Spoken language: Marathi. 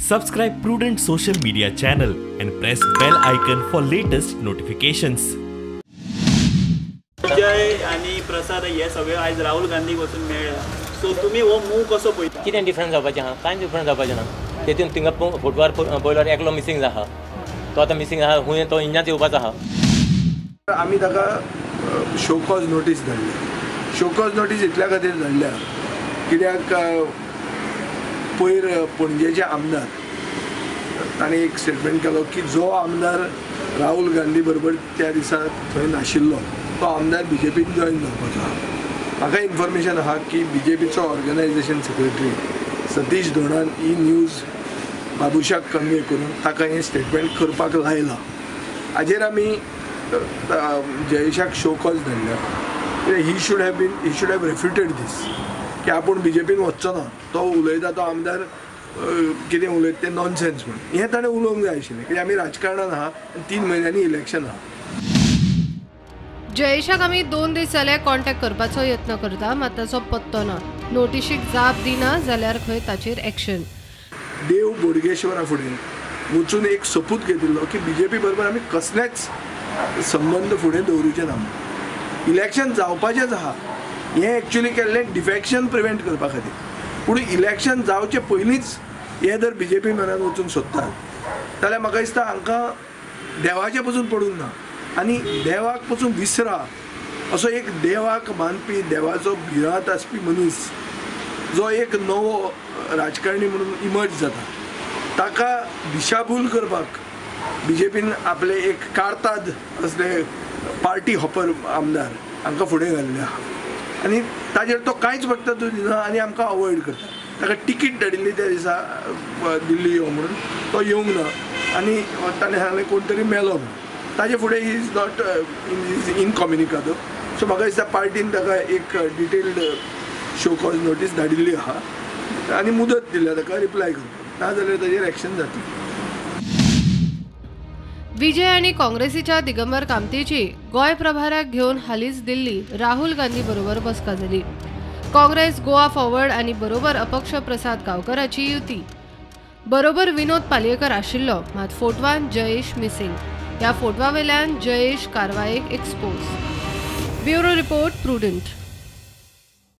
Subscribe Prudent social media channel and press bell icon for latest notifications. विजय आणि प्रसाद हे सगळे आज राहुल गांधीक वचून मेळ्ळा. सो तुम्ही हो मूव कसो पळयता? कितें डिफरन्स जावपाचें आहा? कांय डिफरन्स जावपाचें ना. तेतून थिंगा फोटवार पळयल्यार एकलो मिसींग आहा. तो आतां मिसींग आहा, हुंय तो इंडियांत येवपाचो आहा. आमी ताका शोकॉज नोटीस धाडली. शोकॉज नोटीस इतल्या खातीर धाडल्या कित्याक पयर पणजेचे आमदार ताणें एक स्टेटमेंट केलो की जो आमदार राहुल गांधी बरोबर त्या दिसा थंय नाशिल्लो तो आमदार बीजेपीन जॉइन जावपाचो आहा. म्हाका इन्फॉर्मेशन आहा की बीजेपीचो ऑर्गनायझेशन सेक्रेटरी सतीश धोणान ही न्यूज बाबुशाक कन्वे करून ताका हें स्टेटमेंट करपाक लायला. हाजेर आमी जयेशाक शो कॉज धाडल्या. ही शूड हॅव रेफ्युटेड दीस की आपूण बीजेपीन वचचो ना, तो उलयता तो आमदार कितें उलयता तें नॉनसेन्स म्हणून हें ताणें उलोवंक जाय आशिल्लें कित्याक आमी राजकारणान आहा आनी 3 म्हयन्यांनी इलेक्शन आहा. जयेशाक आमी 2 दीस जाले कॉन्टॅक्ट करपाचो यत्न करता, मात ताचो पत्तो ना. नोटिशीक जाप दिना जाल्यार खंय ताचेर एक्शन. देव बोडगेश्वरा फुडें वचून एक सपूत घेतिल्लो की बीजेपी बरोबर आमी कसलेच संबंद फुडें दवरूचे ना. इलेक्शन जावपाचेंच आहा. हें एक्चुअली केल्लें डिफेक्शन प्रिवेंट करपा खातीर. पूण इलेक्शन जावचे पयलींच हे जर बीजेपी मनान वचूंक सोदतात जाल्यार म्हाका दिसता हांकां देवाचे पसून पडूंक ना आनी देवाक पसून विसरा असो एक देवाक मानपी देवाचो भिरांत आसपी मनीस जो एक नवो राजकारणी म्हणून इमर्ज जाता ताका दिशाभूल करपाक बीजेपीन आपले एक काळताद असले पार्टी हॉपर आमदार हांकां फुडें घाल्ले आहा आनी ताजेर तो कांयच वक्तव्य दिना आनी आमकां अवॉयड करता. ताका टिकीट धाडिल्ली त्या दिसा दिल्ली यो म्हणून तो येवंक ना आनी ताणें सांगलें कोण तरी मेलो म्हणून. ताजे फुडें ही इज नॉट इनकॉम्युनिकादो. सो म्हाका दिसता पार्टीन ताका एक डिटेल्ड शो कॉज नोटीस धाडिल्ली आहा आनी मुदत दिल्या ताका रिप्लाय करपाक, ना जाल्यार ताजेर एक्शन जातली. विजय आणि काँग्रेसीच्या दिगंबर कामतेची गोय प्रभाराक घेऊन हालींच दिल्ली राहुल गांधी बरोबर बसका जाली. काँग्रेस गोवा फॉरवर्ड आणि बरोबर अपक्ष प्रसाद गांवकराची युती. बरोबर विनोद पालयेकर आशिल्लो, मात फोटवान जयेश मिसिंग. ह्या फोटवा वेल्यान जयेश कारवायेक एक्सपोज. Bureau report prudent.